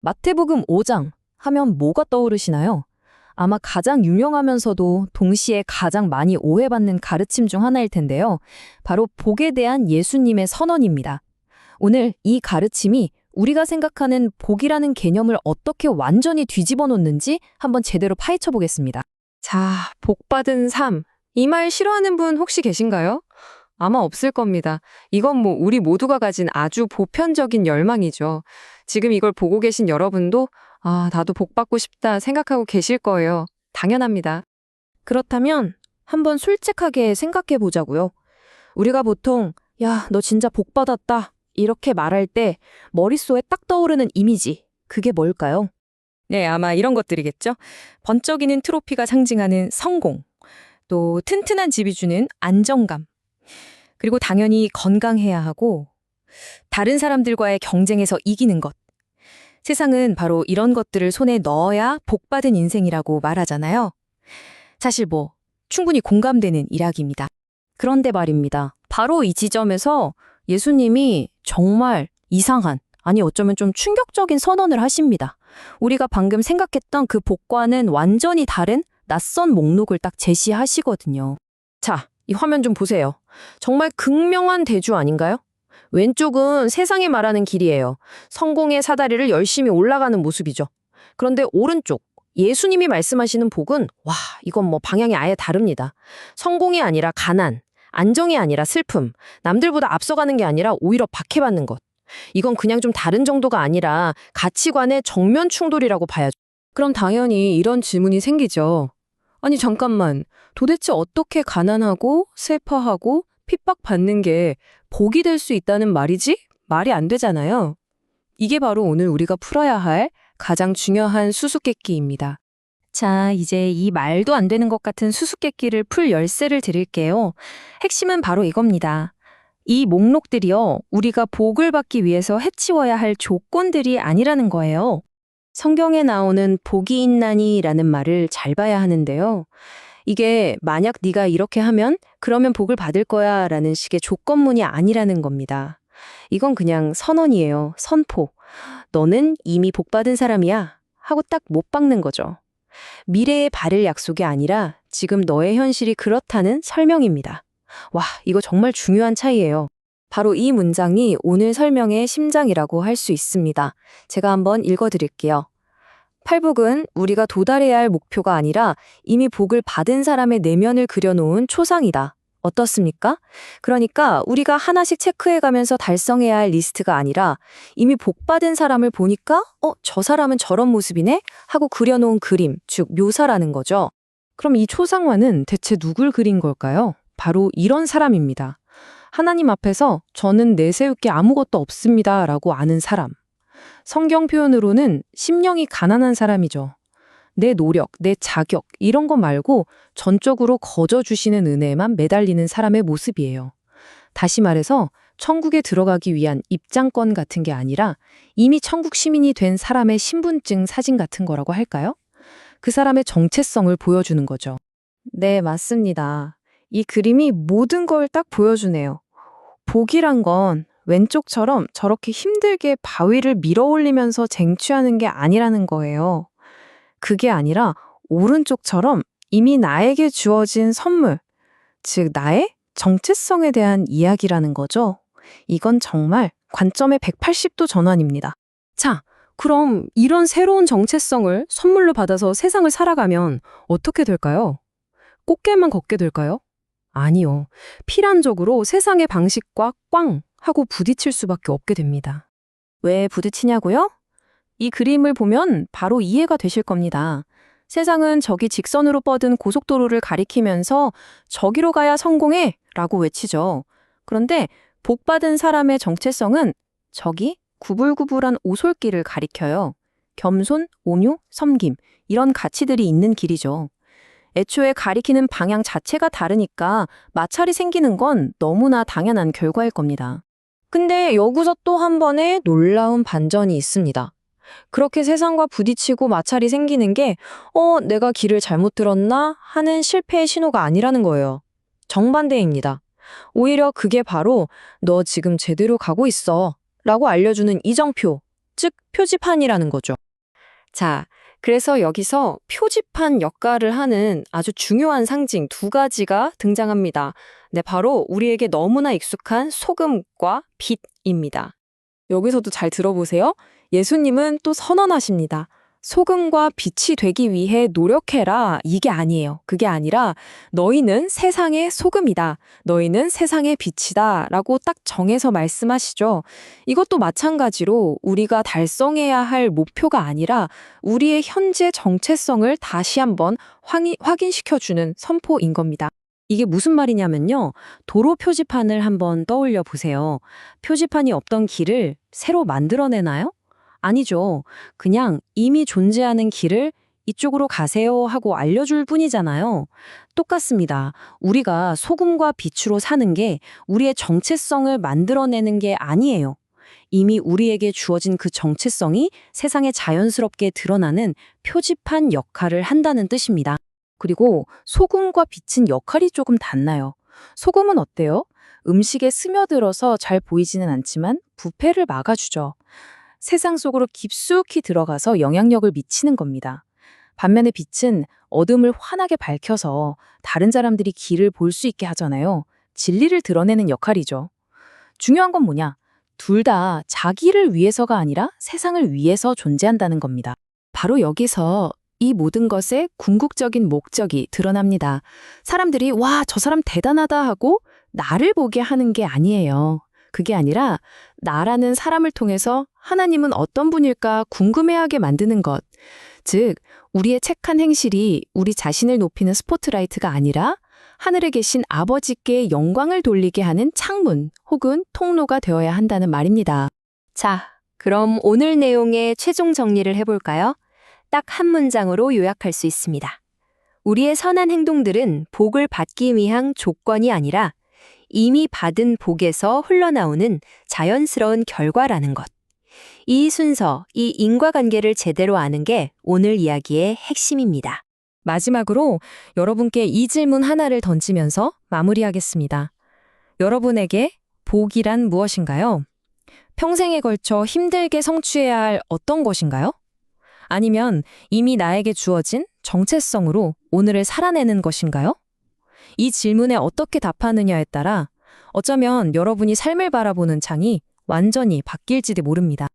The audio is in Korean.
마태복음 5장 하면 뭐가 떠오르시나요? 아마 가장 유명하면서도 동시에 가장 많이 오해받는 가르침 중 하나일 텐데요. 바로 복에 대한 예수님의 선언입니다. 오늘 이 가르침이 우리가 생각하는 복이라는 개념을 어떻게 완전히 뒤집어 놓는지 한번 제대로 파헤쳐 보겠습니다. 자, 복 받은 삶. 이 말 싫어하는 분 혹시 계신가요? 아마 없을 겁니다. 이건 우리 모두가 가진 아주 보편적인 열망이죠. 지금 이걸 보고 계신 여러분도 나도 복 받고 싶다 생각하고 계실 거예요. 당연합니다. 그렇다면 한번 솔직하게 생각해 보자고요. 우리가 보통 야, 너 진짜 복 받았다 이렇게 말할 때 머릿속에 딱 떠오르는 이미지, 그게 뭘까요? 네, 아마 이런 것들이겠죠. 번쩍이는 트로피가 상징하는 성공, 또 튼튼한 집이 주는 안정감, 그리고 당연히 건강해야 하고 다른 사람들과의 경쟁에서 이기는 것. 세상은 바로 이런 것들을 손에 넣어야 복 받은 인생이라고 말하잖아요. 사실 충분히 공감되는 이야기입니다. 그런데 말입니다. 바로 이 지점에서 예수님이 정말 이상한, 아니 어쩌면 좀 충격적인 선언을 하십니다. 우리가 방금 생각했던 그 복과는 완전히 다른 낯선 목록을 딱 제시하시거든요. 자, 이 화면 좀 보세요. 정말 극명한 대조 아닌가요? 왼쪽은 세상이 말하는 길이에요. 성공의 사다리를 열심히 올라가는 모습이죠. 그런데 오른쪽, 예수님이 말씀하시는 복은 이건 방향이 아예 다릅니다. 성공이 아니라 가난, 안정이 아니라 슬픔, 남들보다 앞서가는 게 아니라 오히려 박해받는 것. 이건 그냥 좀 다른 정도가 아니라 가치관의 정면 충돌이라고 봐야죠. 그럼 당연히 이런 질문이 생기죠. 아니 잠깐만, 도대체 어떻게 가난하고 슬퍼하고 핍박받는 게 복이 될 수 있다는 말이지? 말이 안 되잖아요. 이게 바로 오늘 우리가 풀어야 할 가장 중요한 수수께끼입니다. 자, 이제 이 말도 안 되는 것 같은 수수께끼를 풀 열쇠를 드릴게요. 핵심은 바로 이겁니다. 이 목록들이요, 우리가 복을 받기 위해서 해치워야 할 조건들이 아니라는 거예요. 성경에 나오는 복이 있나니라는 말을 잘 봐야 하는데요. 이게 만약 네가 이렇게 하면 그러면 복을 받을 거야 라는 식의 조건문이 아니라는 겁니다. 이건 그냥 선언이에요. 선포. 너는 이미 복 받은 사람이야 하고 딱 못 박는 거죠. 미래에 바를 약속이 아니라 지금 너의 현실이 그렇다는 설명입니다. 이거 정말 중요한 차이예요. 바로 이 문장이 오늘 설명의 심장이라고 할 수 있습니다. 제가 한번 읽어드릴게요. 팔복은 우리가 도달해야 할 목표가 아니라 이미 복을 받은 사람의 내면을 그려놓은 초상이다. 어떻습니까? 그러니까 우리가 하나씩 체크해가면서 달성해야 할 리스트가 아니라 이미 복 받은 사람을 보니까 저 사람은 저런 모습이네? 하고 그려놓은 그림, 즉 묘사라는 거죠. 그럼 이 초상화는 대체 누굴 그린 걸까요? 바로 이런 사람입니다. 하나님 앞에서 저는 내세울 게 아무것도 없습니다 라고 아는 사람. 성경 표현으로는 심령이 가난한 사람이죠. 내 노력, 내 자격 이런 거 말고 전적으로 거저 주시는 은혜에만 매달리는 사람의 모습이에요. 다시 말해서 천국에 들어가기 위한 입장권 같은 게 아니라 이미 천국 시민이 된 사람의 신분증 사진 같은 거라고 할까요? 그 사람의 정체성을 보여주는 거죠. 네, 맞습니다. 이 그림이 모든 걸 딱 보여주네요. 복이란 건 왼쪽처럼 저렇게 힘들게 바위를 밀어 올리면서 쟁취하는 게 아니라는 거예요. 그게 아니라 오른쪽처럼 이미 나에게 주어진 선물, 즉 나의 정체성에 대한 이야기라는 거죠. 이건 정말 관점의 180도 전환입니다. 자, 그럼 이런 새로운 정체성을 선물로 받아서 세상을 살아가면 어떻게 될까요? 꽃길만 걷게 될까요? 아니요. 필연적으로 세상의 방식과 꽝 하고 부딪힐 수밖에 없게 됩니다. 왜 부딪히냐고요? 이 그림을 보면 바로 이해가 되실 겁니다. 세상은 저기 직선으로 뻗은 고속도로를 가리키면서 저기로 가야 성공해 라고 외치죠. 그런데 복받은 사람의 정체성은 저기 구불구불한 오솔길을 가리켜요. 겸손, 온유, 섬김 이런 가치들이 있는 길이죠. 애초에 가리키는 방향 자체가 다르니까 마찰이 생기는 건 너무나 당연한 결과일 겁니다. 근데 여기서 또 한 번의 놀라운 반전이 있습니다. 그렇게 세상과 부딪히고 마찰이 생기는 게 내가 길을 잘못 들었나 하는 실패의 신호가 아니라는 거예요. 정반대입니다. 오히려 그게 바로 너 지금 제대로 가고 있어 라고 알려주는 이정표, 즉 표지판이라는 거죠. 자, 그래서 여기서 표지판 역할을 하는 아주 중요한 상징 두 가지가 등장합니다. 네, 바로 우리에게 너무나 익숙한 소금과 빛입니다. 여기서도 잘 들어보세요. 예수님은 또 선언하십니다. 소금과 빛이 되기 위해 노력해라. 이게 아니에요. 그게 아니라 너희는 세상의 소금이다. 너희는 세상의 빛이다. 라고 딱 정해서 말씀하시죠. 이것도 마찬가지로 우리가 달성해야 할 목표가 아니라 우리의 현재 정체성을 다시 한번 확인시켜주는 선포인 겁니다. 이게 무슨 말이냐면요. 도로 표지판을 한번 떠올려 보세요. 표지판이 없던 길을 새로 만들어내나요? 아니죠. 그냥 이미 존재하는 길을 이쪽으로 가세요 하고 알려줄 뿐이잖아요. 똑같습니다. 우리가 소금과 빛으로 사는 게 우리의 정체성을 만들어내는 게 아니에요. 이미 우리에게 주어진 그 정체성이 세상에 자연스럽게 드러나는 표지판 역할을 한다는 뜻입니다. 그리고 소금과 빛은 역할이 조금 달라요. 소금은 어때요? 음식에 스며들어서 잘 보이지는 않지만 부패를 막아주죠. 세상 속으로 깊숙이 들어가서 영향력을 미치는 겁니다. 반면에 빛은 어둠을 환하게 밝혀서 다른 사람들이 길을 볼 수 있게 하잖아요. 진리를 드러내는 역할이죠. 중요한 건 뭐냐? 둘 다 자기를 위해서가 아니라 세상을 위해서 존재한다는 겁니다. 바로 여기서 이 모든 것의 궁극적인 목적이 드러납니다. 사람들이 와, 저 사람 대단하다 하고 나를 보게 하는 게 아니에요. 그게 아니라 나라는 사람을 통해서 하나님은 어떤 분일까 궁금해하게 만드는 것. 즉, 우리의 착한 행실이 우리 자신을 높이는 스포트라이트가 아니라 하늘에 계신 아버지께 영광을 돌리게 하는 창문 혹은 통로가 되어야 한다는 말입니다. 자, 그럼 오늘 내용의 최종 정리를 해볼까요? 딱 한 문장으로 요약할 수 있습니다. 우리의 선한 행동들은 복을 받기 위한 조건이 아니라 이미 받은 복에서 흘러나오는 자연스러운 결과라는 것. 이 순서, 이 인과관계를 제대로 아는 게 오늘 이야기의 핵심입니다. 마지막으로 여러분께 이 질문 하나를 던지면서 마무리하겠습니다. 여러분에게 복이란 무엇인가요? 평생에 걸쳐 힘들게 성취해야 할 어떤 것인가요? 아니면 이미 나에게 주어진 정체성으로 오늘을 살아내는 것인가요? 이 질문에 어떻게 답하느냐에 따라 어쩌면 여러분이 삶을 바라보는 창이 완전히 바뀔지도 모릅니다.